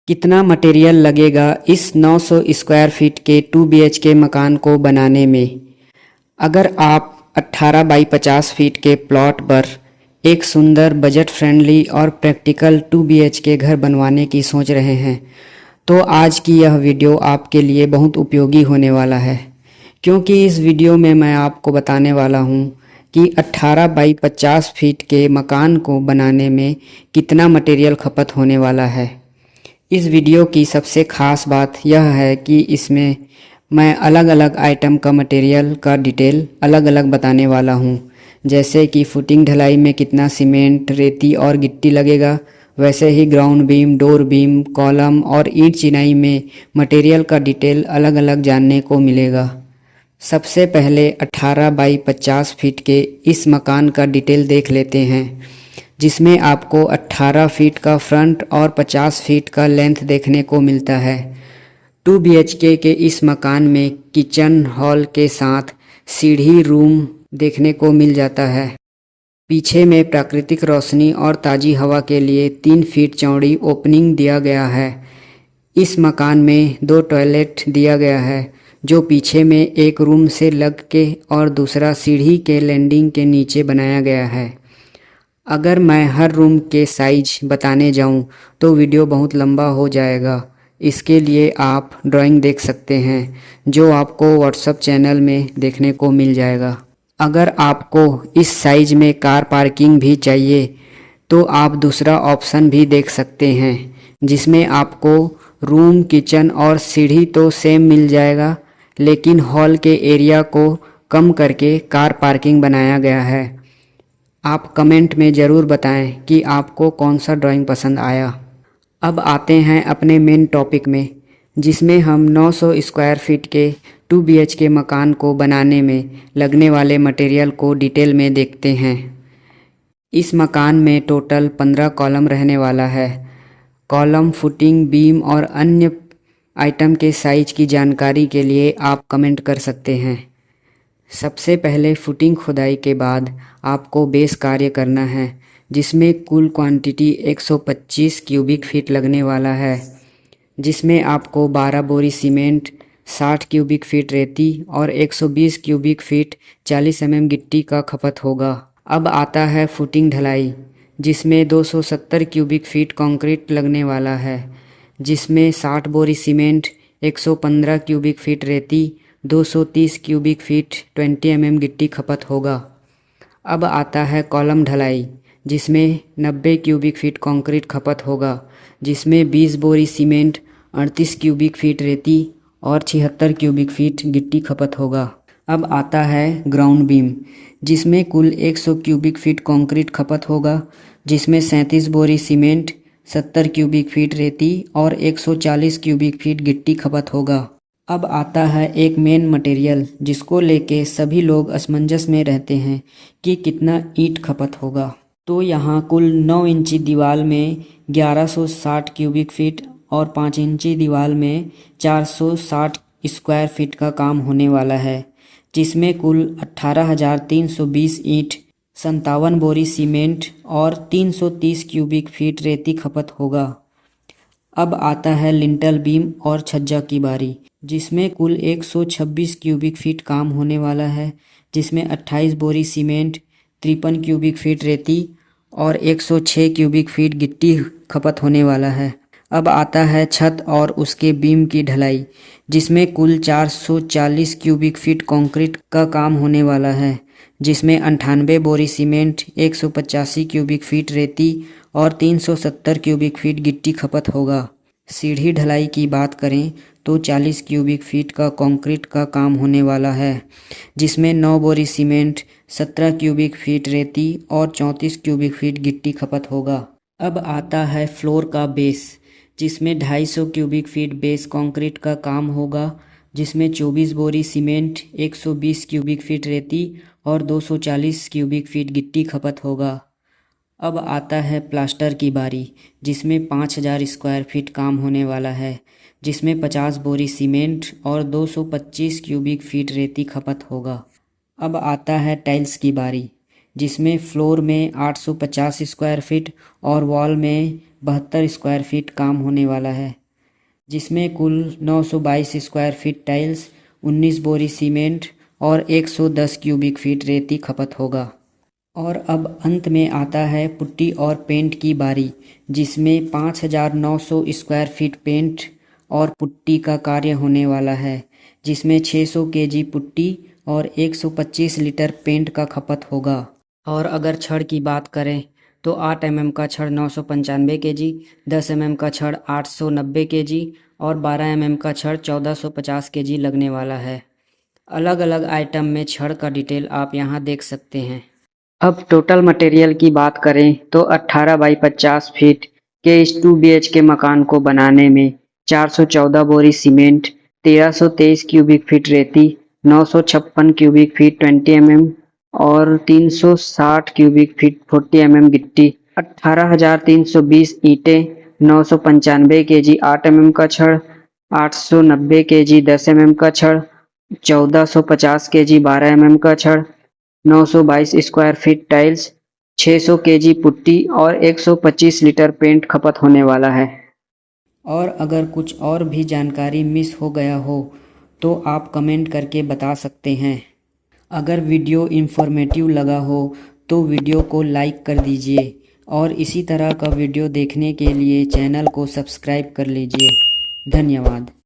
कितना मटेरियल लगेगा इस 900 स्क्वायर फीट के 2 BHK मकान को बनाने में। अगर आप 18 बाई 50 फीट के प्लॉट पर एक सुंदर बजट फ्रेंडली और प्रैक्टिकल 2 BHK घर बनवाने की सोच रहे हैं तो आज की यह वीडियो आपके लिए बहुत उपयोगी होने वाला है, क्योंकि इस वीडियो में मैं आपको बताने वाला हूँ कि 18 बाई 50 फीट के मकान को बनाने में कितना मटेरियल खपत होने वाला है। इस वीडियो की सबसे ख़ास बात यह है कि इसमें मैं अलग अलग आइटम का मटेरियल का डिटेल अलग अलग बताने वाला हूँ। जैसे कि फुटिंग ढलाई में कितना सीमेंट, रेती और गिट्टी लगेगा, वैसे ही ground beam, door beam, column और ईंट चिनाई में मटेरियल का डिटेल अलग अलग जानने को मिलेगा। सबसे पहले 18 बाई 50 फीट के इस मकान का डिटेल देख लेते हैं, जिसमें आपको 18 फीट का फ्रंट और 50 फीट का लेंथ देखने को मिलता है। 2 BHK के इस मकान में किचन हॉल के साथ सीढ़ी रूम देखने को मिल जाता है। पीछे में प्राकृतिक रोशनी और ताज़ी हवा के लिए 3 फीट चौड़ी ओपनिंग दिया गया है। इस मकान में 2 टॉयलेट दिया गया है, जो पीछे में एक रूम से लग के और दूसरा सीढ़ी के लैंडिंग के नीचे बनाया गया है। अगर मैं हर रूम के साइज बताने जाऊं तो वीडियो बहुत लंबा हो जाएगा। इसके लिए आप ड्राइंग देख सकते हैं, जो आपको व्हाट्सएप चैनल में देखने को मिल जाएगा। अगर आपको इस साइज में कार पार्किंग भी चाहिए तो आप दूसरा ऑप्शन भी देख सकते हैं, जिसमें आपको रूम, किचन और सीढ़ी तो सेम मिल जाएगा, लेकिन हॉल के एरिया को कम करके कार पार्किंग बनाया गया है। आप कमेंट में ज़रूर बताएं कि आपको कौन सा ड्राइंग पसंद आया। अब आते हैं अपने मेन टॉपिक में, जिसमें हम 900 स्क्वायर फीट के 2 BHK मकान को बनाने में लगने वाले मटेरियल को डिटेल में देखते हैं। इस मकान में टोटल 15 कॉलम रहने वाला है। कॉलम, फुटिंग, बीम और अन्य आइटम के साइज की जानकारी के लिए आप कमेंट कर सकते हैं। सबसे पहले फुटिंग खुदाई के बाद आपको बेस कार्य करना है, जिसमें कुल क्वांटिटी 125 क्यूबिक फीट लगने वाला है, जिसमें आपको 12 बोरी सीमेंट, 60 क्यूबिक फीट रेती और 120 क्यूबिक फीट 40 mm गिट्टी का खपत होगा। अब आता है फुटिंग ढलाई, जिसमें 270 क्यूबिक फीट कंक्रीट लगने वाला है, जिसमें 60 बोरी सीमेंट, 115 क्यूबिक फीट रेती, 230 क्यूबिक फीट 20 mm गिट्टी खपत होगा। अब आता है कॉलम ढलाई, जिसमें 90 क्यूबिक फीट कंक्रीट खपत होगा, जिसमें 20 बोरी सीमेंट, 38 क्यूबिक फीट रेती और 76 क्यूबिक फीट गिट्टी खपत होगा। अब आता है ग्राउंड बीम, जिसमें कुल 100 क्यूबिक फीट कंक्रीट खपत होगा, जिसमें 37 बोरी सीमेंट, 70 क्यूबिक फीट रेती और 140 क्यूबिक फीट गिट्टी खपत होगा। अब आता है एक मेन मटेरियल, जिसको लेके सभी लोग असमंजस में रहते हैं कि कितना ईंट खपत होगा। तो यहाँ कुल 9 इंची दीवार में 1160 क्यूबिक फीट और 5 इंची दीवार में 460 स्क्वायर फीट का काम होने वाला है, जिसमें कुल 18,320 ईंट, 57 बोरी सीमेंट और 330 क्यूबिक फीट रेती खपत होगा। अब आता है लिंटल बीम और छज्जा की बारी, जिसमें कुल 126 क्यूबिक फीट काम होने वाला है, जिसमें 28 बोरी सीमेंट, 53 क्यूबिक फीट रेती और 106 क्यूबिक फीट गिट्टी खपत होने वाला है। अब आता है छत और उसके बीम की ढलाई, जिसमें कुल 440 क्यूबिक फीट कंक्रीट का काम होने वाला है, जिसमें 98 बोरी सीमेंट, 185 क्यूबिक फीट रेती और 370 क्यूबिक फीट गिट्टी खपत होगा। सीढ़ी ढलाई की बात करें तो 40 क्यूबिक फीट का कंक्रीट का काम होने वाला है, जिसमें 9 बोरी सीमेंट, 17 क्यूबिक फीट रेती और 34 क्यूबिक फीट गिट्टी खपत होगा। अब आता है फ्लोर का बेस, जिसमें 250 क्यूबिक फीट बेस कंक्रीट का काम होगा, जिसमें 24 बोरी सीमेंट, 120 क्यूबिक फीट रेती और 240 क्यूबिक फीट गिट्टी खपत होगा। अब आता है प्लास्टर की बारी, जिसमें 5000 स्क्वायर फीट काम होने वाला है, जिसमें 50 बोरी सीमेंट और 225 क्यूबिक फीट रेती खपत होगा। अब आता है टाइल्स की बारी, जिसमें फ्लोर में 850 स्क्वायर फीट और वॉल में 72 स्क्वायर फीट काम होने वाला है, जिसमें कुल 922 स्क्वायर फीट टाइल्स, 19 बोरी सीमेंट और 110 क्यूबिक फीट रेती खपत होगा। और अब अंत में आता है पुट्टी और पेंट की बारी, जिसमें 5,900 स्क्वायर फीट पेंट और पुट्टी का कार्य होने वाला है, जिसमें 600 केजी पुट्टी और 125 लीटर पेंट का खपत होगा। और अगर छड़ की बात करें तो 8 mm का छड़ 995 केजी, 10 mm का छड़ 890 केजी और 12 mm का छड़ 1450 केजी लगने वाला है। अलग अलग आइटम में छड़ का डिटेल आप यहाँ देख सकते हैं। अब टोटल मटेरियल की बात करें तो 18 बाई 50 फीट के इस 2 BHK मकान को बनाने में 414 बोरी सीमेंट, 1323 क्यूबिक फीट रेती, 956 क्यूबिक फीट 20 mm और 360 क्यूबिक फीट 40 mm गिट्टी, 18,320 ईंटें, 995 केजी 8 mm का छड़, 890 केजी 10 mm का छड़, 1450 केजी 12 mm का छड़, 922 square feet tiles, 600 KG putty और 125 लीटर पेंट खपत होने वाला है। और अगर कुछ और भी जानकारी मिस हो गया हो तो आप कमेंट करके बता सकते हैं। अगर वीडियो इन्फॉर्मेटिव लगा हो तो वीडियो को लाइक कर दीजिए और इसी तरह का वीडियो देखने के लिए चैनल को सब्सक्राइब कर लीजिए। धन्यवाद।